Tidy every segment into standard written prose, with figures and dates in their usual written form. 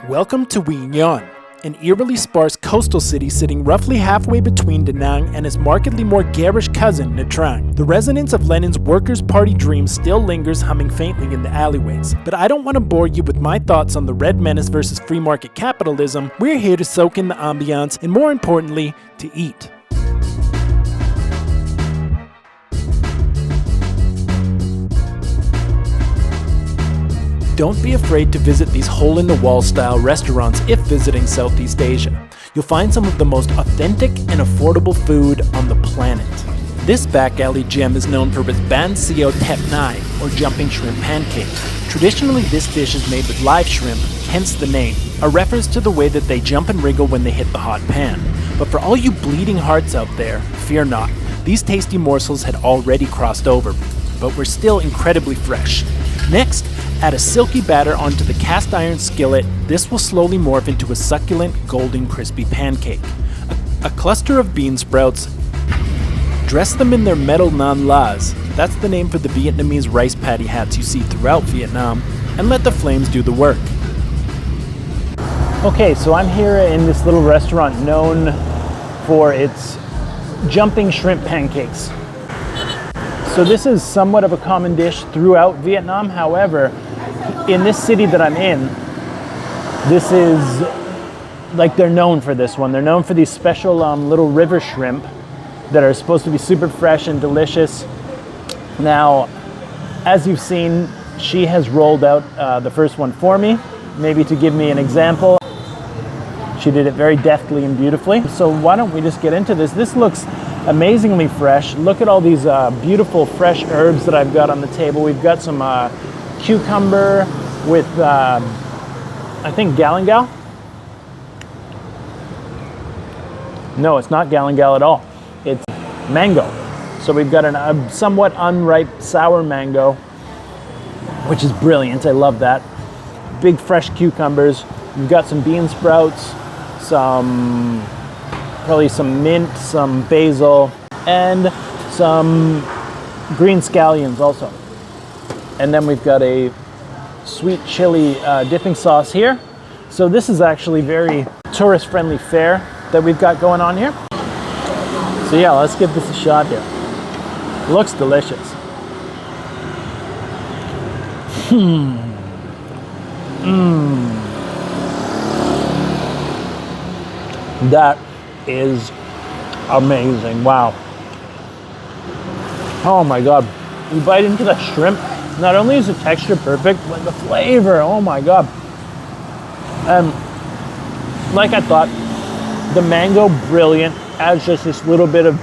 Welcome to Quy Nhon, an eerily sparse coastal city sitting roughly halfway between Da Nang and its markedly more garish cousin, Nha Trang. The resonance of Lenin's Workers' Party dream still lingers humming faintly in the alleyways, but I don't want to bore you with my thoughts on the Red Menace versus free market capitalism. We're here to soak in the ambiance and, more importantly, to eat. Don't be afraid to visit these hole-in-the-wall style restaurants if visiting Southeast Asia. You'll find some of the most authentic and affordable food on the planet. This back alley gem is known for its ban sio tep nai, or jumping shrimp pancake. Traditionally, this dish is made with live shrimp, hence the name, a reference to the way that they jump and wriggle when they hit the hot pan. But for all you bleeding hearts out there, fear not. These tasty morsels had already crossed over, but were still incredibly fresh. Next, add a silky batter onto the cast iron skillet. This will slowly morph into a succulent, golden, crispy pancake. A cluster of bean sprouts. Dress them in their metal naan las. That's the name for the Vietnamese rice paddy hats you see throughout Vietnam, and let the flames do the work. Okay, so I'm here in this little restaurant known for its jumping shrimp pancakes. So this is somewhat of a common dish throughout Vietnam. However, in this city that I'm in, this is like they're known for this one. They're known for these special little river shrimp that are supposed to be super fresh and delicious. Now, as you've seen, she has rolled out the first one for me, maybe to give me an example. She did it very deftly and beautifully. So why don't we just get into this? This looks amazingly fresh. Look at all these beautiful fresh herbs that I've got on the table. We've got some cucumber with, I think, galangal. No, it's not galangal at all. It's mango. So we've got a somewhat unripe sour mango, which is brilliant. I love that. Big fresh cucumbers. We've got some bean sprouts, probably some mint, some basil, and some green scallions also. And then we've got a sweet chili dipping sauce here. So this is actually very tourist-friendly fare that we've got going on here. So yeah, let's give this a shot here. Looks delicious. That is amazing. Wow. Oh my God. You bite into the shrimp. Not only is the texture perfect, but the flavor. Oh my God. Like I thought, the mango, brilliant. Adds just this little bit of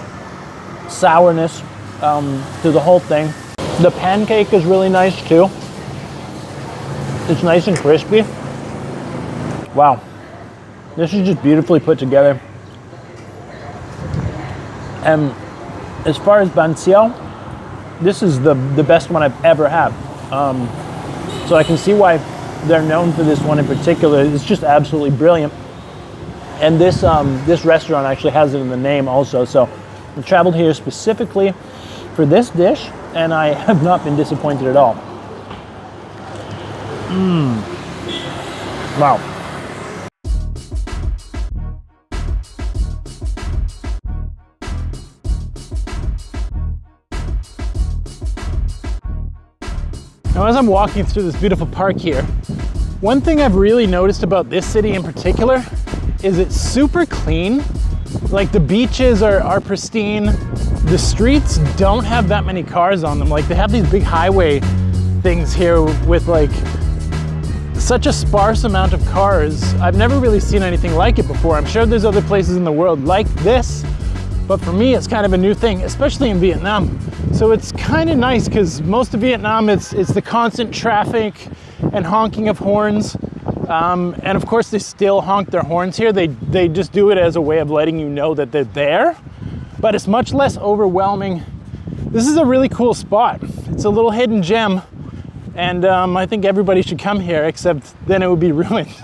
sourness to the whole thing. The pancake is really nice too. It's nice and crispy. Wow. This is just beautifully put together. And as far as ban sio, this is the best one I've ever had. So I can see why they're known for this one in particular. It's just absolutely brilliant. And this restaurant actually has it in the name also. So I traveled here specifically for this dish, and I have not been disappointed at all. Wow. Now, as I'm walking through this beautiful park here, one thing I've really noticed about this city in particular is it's super clean. Like, the beaches are pristine. The streets don't have that many cars on them. Like, they have these big highway things here with like such a sparse amount of cars. I've never really seen anything like it before. I'm sure there's other places in the world like this, but for me, it's kind of a new thing, especially in Vietnam. So it's kind of nice because most of Vietnam, it's the constant traffic and honking of horns. And of course, they still honk their horns here. They just do it as a way of letting you know that they're there, but it's much less overwhelming. This is a really cool spot. It's a little hidden gem, and I think everybody should come here, except then it would be ruined.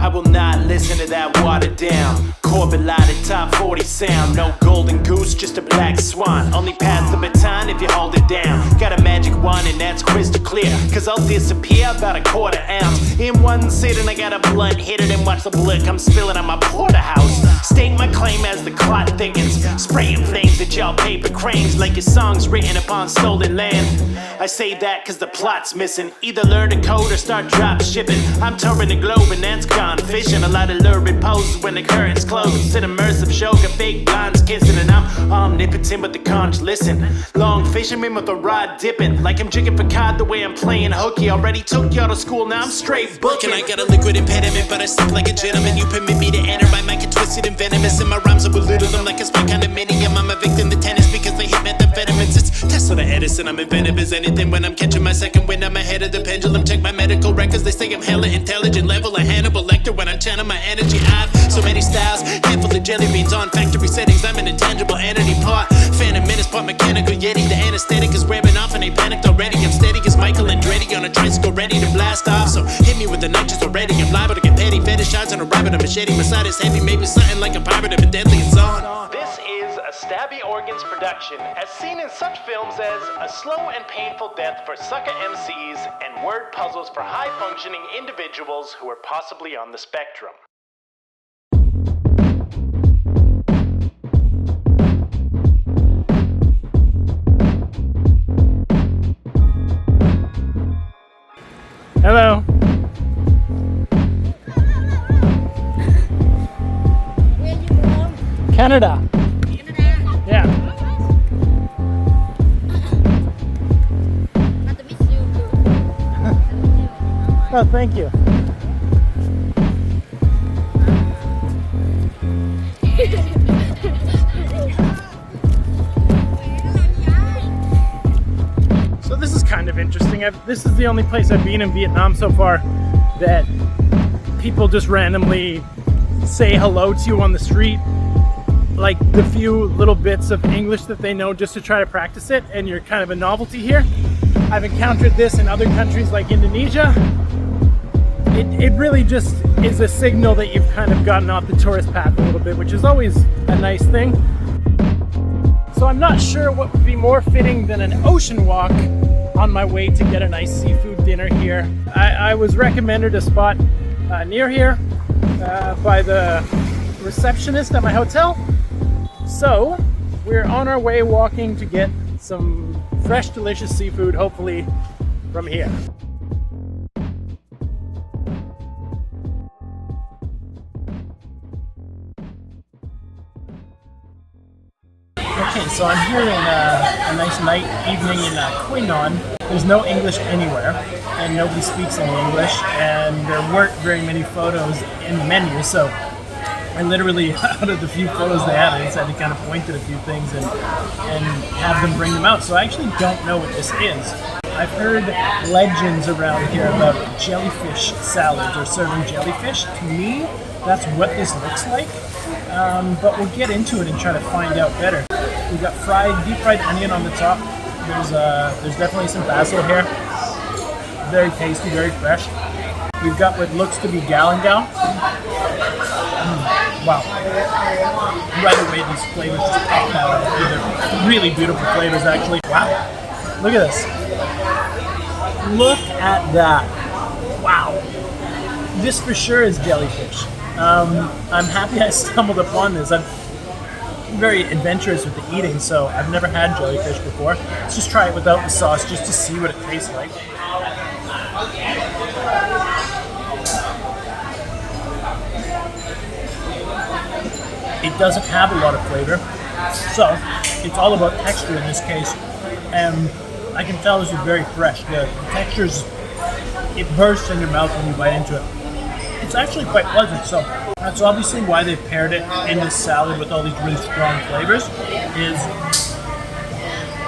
I will not listen to that watered down Corbett lighted top 40 sound. No golden goose, just a black swan. Only pass the baton if you hold it down. Got a magic wand and that's crystal clear, cause I'll disappear about a quarter ounce. In one sitting I got a blunt, hit it and watch the blick I'm spilling on my porterhouse. State my claim as the clot thickens, spraying flames at y'all paper cranes like your song's written upon stolen land. I say that cause the plot's missing. Either learn to code or start drop shipping. I'm touring the globe and that's gone fishing. A lot of lurid poses when the curtains close. Sit immersive show, got fake blondes kissing. And I'm omnipotent but the conch listen. Long fisherman with a rod dipping, like I'm jigging for cod the way I'm playing hooky. Already took y'all to school, now I'm straight booking. I got a liquid impediment but I sip like a gentleman. You permit me to enter, my mind get twisted and venomous. And my rhymes will belittle them like a spy condominium. I'm a victim to tennis because they hit methamphetamines. It's Tesla to Edison, I'm inventive as anything. When I'm catching my second wind, I'm ahead of the pendulum. Check my medical records, they say I'm hella intelligent. Level a Hannibal Lecter when I channel my energy. I've so many styles, handful of jelly beans on factory settings. I'm an intangible entity part. Phantom Menace, part mechanical Yeti. The anesthetic is wearing off and they panicked already. I'm steady as Michael Andretti on a tricycle ready to blast off. So hit me with the nitrous already. I'm liable to get petty. Fetish shots on a rabbit, a machete. My side is heavy, maybe something like a pirate of a deadly song. This is a Stabby Organs production, as seen in such films as A Slow and Painful Death for Sucker MCs and Word Puzzles for high-functioning individuals who are possibly on the spectrum. Hello. Where you from? Canada. Canada. Yeah. Nice to meet you. Oh, thank you. So this is kind of interesting. This is the only place I've been in Vietnam so far that people just randomly say hello to you on the street, like the few little bits of English that they know just to try to practice it, and you're kind of a novelty here. I've encountered this in other countries like Indonesia. It really just is a signal that you've kind of gotten off the tourist path a little bit, which is always a nice thing. So I'm not sure what would be more fitting than an ocean walk on my way to get a nice seafood dinner here. I was recommended a spot near here by the receptionist at my hotel. So we're on our way walking to get some fresh, delicious seafood, hopefully from here. Okay, so I'm here in a nice evening in Quy Nhon. There's no English anywhere, and nobody speaks any English, and there weren't very many photos in the menu, so I literally, out of the few photos they had, I just had to kind of point at a few things and have them bring them out. So I actually don't know what this is. I've heard legends around here about jellyfish salads or serving jellyfish. To me, that's what this looks like, but we'll get into it and try to find out better. We've got deep fried onion on the top. There's definitely some basil here. Very tasty, very fresh. We've got what looks to be galangal. Wow. Right away, these flavors just pop out. They're really beautiful flavors, actually. Wow. Look at this. Look at that. Wow. This for sure is jellyfish. I'm happy I stumbled upon this. I'm very adventurous with the eating, so I've never had jellyfish before. Let's just try it without the sauce just to see what it tastes like. It doesn't have a lot of flavor, so it's all about texture in this case, and I can tell this is very fresh. The textures, it bursts in your mouth when you bite into it. It's actually quite pleasant, so that's obviously why they paired it in this salad with all these really strong flavors, is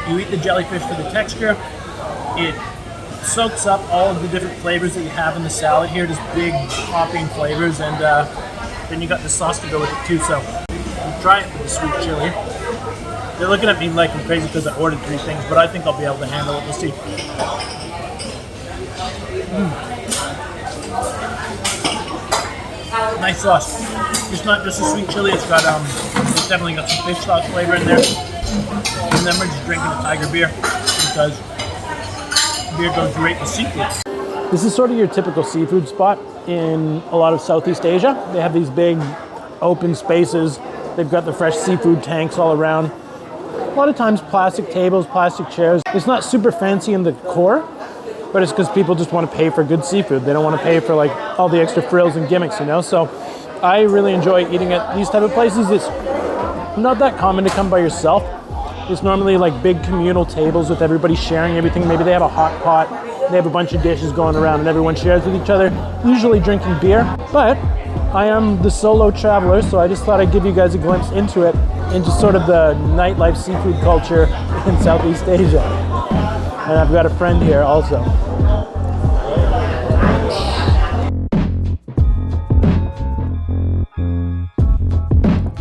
you eat the jellyfish for the texture, it soaks up all of the different flavors that you have in the salad here, just big popping flavors, and then you got the sauce to go with it too, so we'll try it with the sweet chili. They're looking at me like I'm crazy because I ordered 3 things, but I think I'll be able to handle it. We'll see. Nice sauce. It's not just a sweet chili, it's definitely got some fish sauce flavor in there. And then we're just drinking a tiger beer because beer goes great with seafood. This is sort of your typical seafood spot in a lot of Southeast Asia. They have these big open spaces. They've got the fresh seafood tanks all around. A lot of times plastic tables, plastic chairs. It's not super fancy in the core, but it's because people just want to pay for good seafood. They don't want to pay for like all the extra frills and gimmicks, you know? So I really enjoy eating at these type of places. It's not that common to come by yourself. It's normally like big communal tables with everybody sharing everything. Maybe they have a hot pot, they have a bunch of dishes going around and everyone shares with each other, usually drinking beer. But I am the solo traveler, so I just thought I'd give you guys a glimpse into it, into sort of the nightlife seafood culture in Southeast Asia. And I've got a friend here also.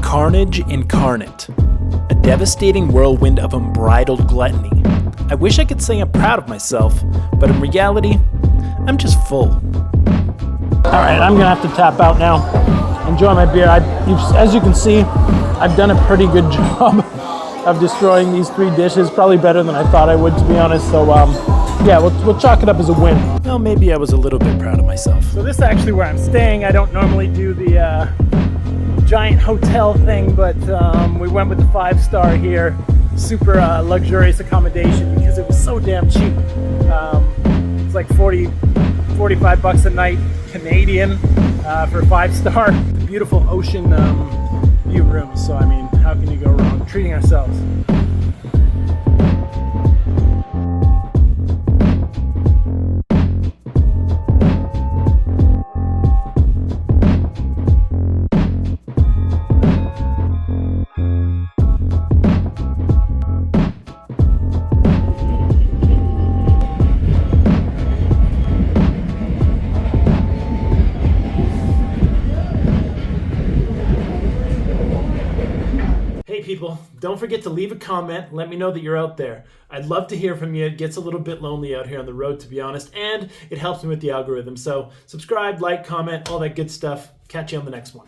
Carnage incarnate. A devastating whirlwind of unbridled gluttony. I wish I could say I'm proud of myself, but in reality, I'm just full. All right, I'm gonna have to tap out now. Enjoy my beer. As you can see, I've done a pretty good job of destroying these 3 dishes. Probably better than I thought I would, to be honest. So yeah, we'll chalk it up as a win. Well, maybe I was a little bit proud of myself. So this is actually where I'm staying. I don't normally do the giant hotel thing, but we went with the 5-star here. Super luxurious accommodation because it was so damn cheap. It's like 45 bucks a night Canadian for 5-star. Beautiful ocean view rooms. So I mean, how can you go wrong? Treating ourselves. People, don't forget to leave a comment. Let me know that you're out there. I'd love to hear from you. It gets a little bit lonely out here on the road, to be honest, and it helps me with the algorithm. So subscribe, like, comment, all that good stuff. Catch you on the next one.